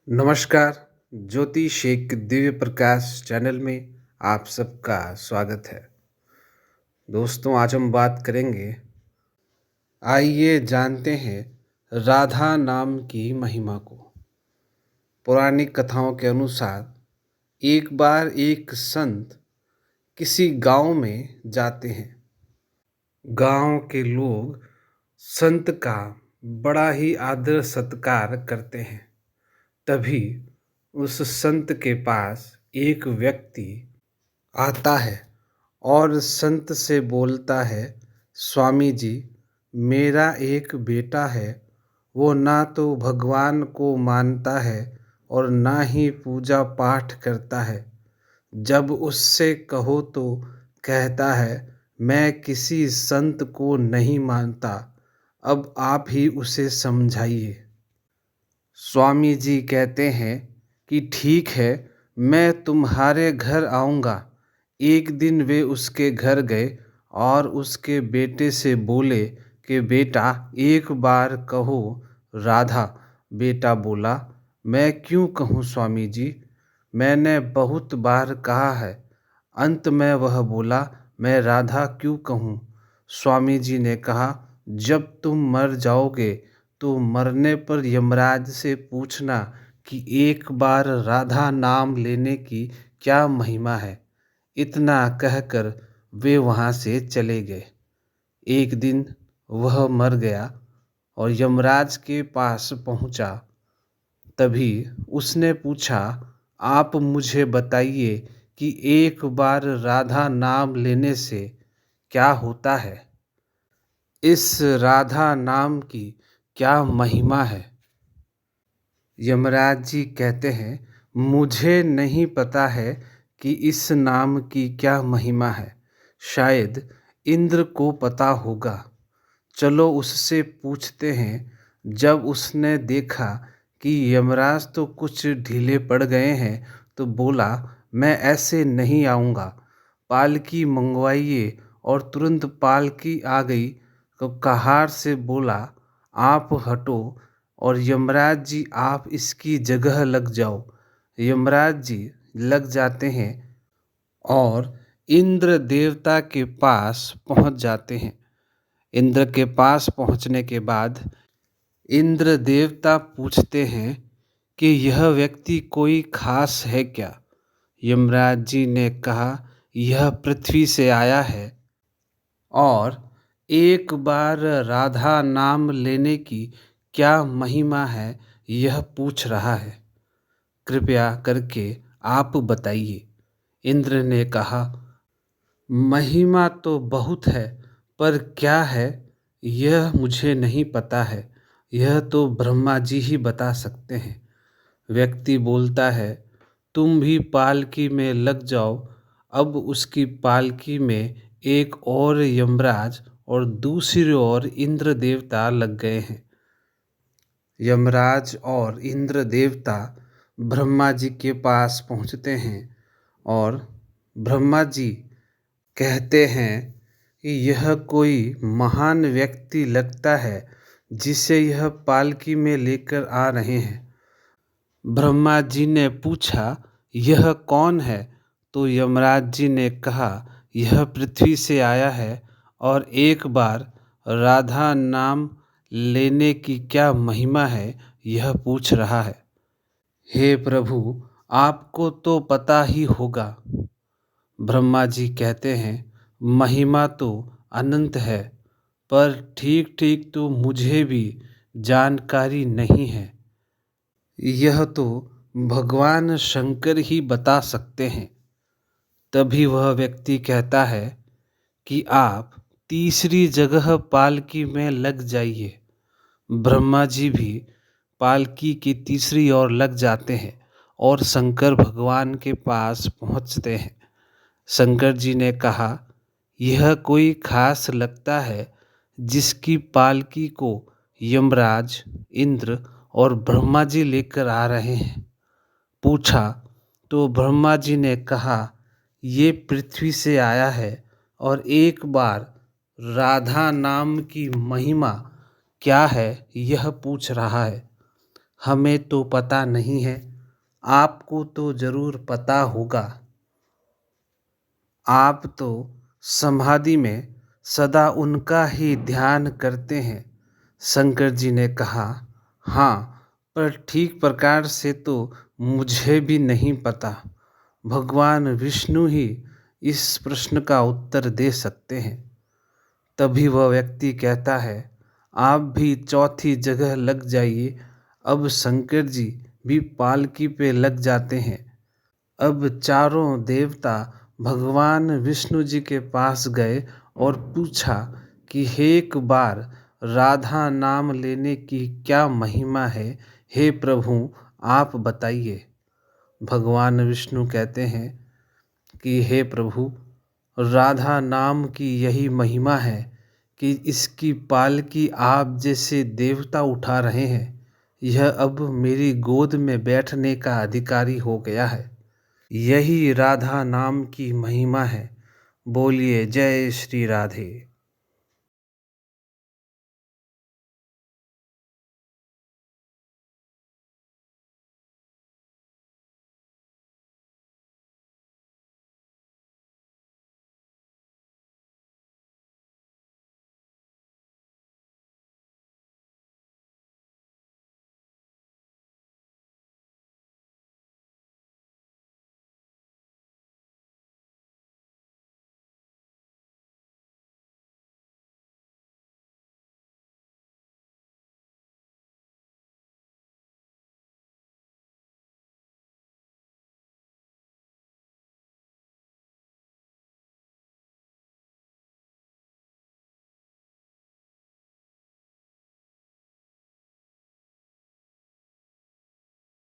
नमस्कार। ज्योतिष एक दिव्य प्रकाश चैनल में आप सबका स्वागत है। दोस्तों, आज हम बात करेंगे, आइए जानते हैं राधा नाम की महिमा को। पौराणिक कथाओं के अनुसार एक बार एक संत किसी गांव में जाते हैं। गांव के लोग संत का बड़ा ही आदर सत्कार करते हैं। तभी उस संत के पास एक व्यक्ति आता है और संत से बोलता है, स्वामी जी, मेरा एक बेटा है। वो ना तो भगवान को मानता है और ना ही पूजा पाठ करता है। जब उससे कहो तो कहता है, मैं किसी संत को नहीं मानता। अब आप ही उसे समझाइए। स्वामी जी कहते हैं कि ठीक है, मैं तुम्हारे घर आऊँगा। एक दिन वे उसके घर गए और उसके बेटे से बोले कि बेटा, एक बार कहो राधा। बेटा बोला, मैं क्यों कहूँ स्वामी जी, मैंने बहुत बार कहा है। अंत में वह बोला, मैं राधा क्यों कहूँ। स्वामी जी ने कहा, जब तुम मर जाओगे तो मरने पर यमराज से पूछना कि एक बार राधा नाम लेने की क्या महिमा है। इतना कहकर वे वहाँ से चले गए। एक दिन वह मर गया और यमराज के पास पहुँचा। तभी उसने पूछा, आप मुझे बताइए कि एक बार राधा नाम लेने से क्या होता है। इस राधा नाम की क्या महिमा है। यमराज जी कहते हैं, मुझे नहीं पता है कि इस नाम की क्या महिमा है। शायद इंद्र को पता होगा। चलो उससे पूछते हैं। जब उसने देखा कि यमराज तो कुछ ढीले पड़ गए हैं तो बोला, मैं ऐसे नहीं आऊँगा। पालकी मंगवाइए। और तुरंत पालकी आ गई। तो कहार से बोला, आप हटो और यमराज जी आप इसकी जगह लग जाओ। यमराज जी लग जाते हैं और इंद्र देवता के पास पहुंच जाते हैं। इंद्र के पास पहुंचने के बाद इंद्र देवता पूछते हैं कि यह व्यक्ति कोई खास है क्या। यमराज जी ने कहा, यह पृथ्वी से आया है और एक बार राधा नाम लेने की क्या महिमा है यह पूछ रहा है। कृपया करके आप बताइए। इंद्र ने कहा, महिमा तो बहुत है, पर क्या है यह मुझे नहीं पता है। यह तो ब्रह्मा जी ही बता सकते हैं। व्यक्ति बोलता है, तुम भी पालकी में लग जाओ। अब उसकी पालकी में एक और यमराज और दूसरी ओर इंद्र देवता लग गए हैं। यमराज और इंद्र देवता ब्रह्मा जी के पास पहुंचते हैं और ब्रह्मा जी कहते हैं कि यह कोई महान व्यक्ति लगता है जिसे यह पालकी में लेकर आ रहे हैं। ब्रह्मा जी ने पूछा, यह कौन है। तो यमराज जी ने कहा, यह पृथ्वी से आया है और एक बार राधा नाम लेने की क्या महिमा है यह पूछ रहा है। हे प्रभु, आपको तो पता ही होगा। ब्रह्मा जी कहते हैं, महिमा तो अनंत है, पर ठीक ठीक तो मुझे भी जानकारी नहीं है। यह तो भगवान शंकर ही बता सकते हैं। तभी वह व्यक्ति कहता है कि आप तीसरी जगह पालकी में लग जाइए। ब्रह्मा जी भी पालकी की तीसरी ओर लग जाते हैं और शंकर भगवान के पास पहुंचते हैं। शंकर जी ने कहा, यह कोई खास लगता है जिसकी पालकी को यमराज, इंद्र और ब्रह्मा जी लेकर आ रहे हैं। पूछा तो ब्रह्मा जी ने कहा, ये पृथ्वी से आया है और एक बार राधा नाम की महिमा क्या है यह पूछ रहा है। हमें तो पता नहीं है, आपको तो ज़रूर पता होगा। आप तो समाधि में सदा उनका ही ध्यान करते हैं। शंकर जी ने कहा, हाँ, पर ठीक प्रकार से तो मुझे भी नहीं पता। भगवान विष्णु ही इस प्रश्न का उत्तर दे सकते हैं। तभी वह व्यक्ति कहता है, आप भी चौथी जगह लग जाइए। अब शंकर जी भी पालकी पे लग जाते हैं। अब चारों देवता भगवान विष्णु जी के पास गए और पूछा कि हे एक बार राधा नाम लेने की क्या महिमा है, हे प्रभु आप बताइए। भगवान विष्णु कहते हैं कि हे प्रभु, राधा नाम की यही महिमा है कि इसकी पालकी आप जैसे देवता उठा रहे हैं। यह अब मेरी गोद में बैठने का अधिकारी हो गया है। यही राधा नाम की महिमा है। बोलिए जय श्री राधे।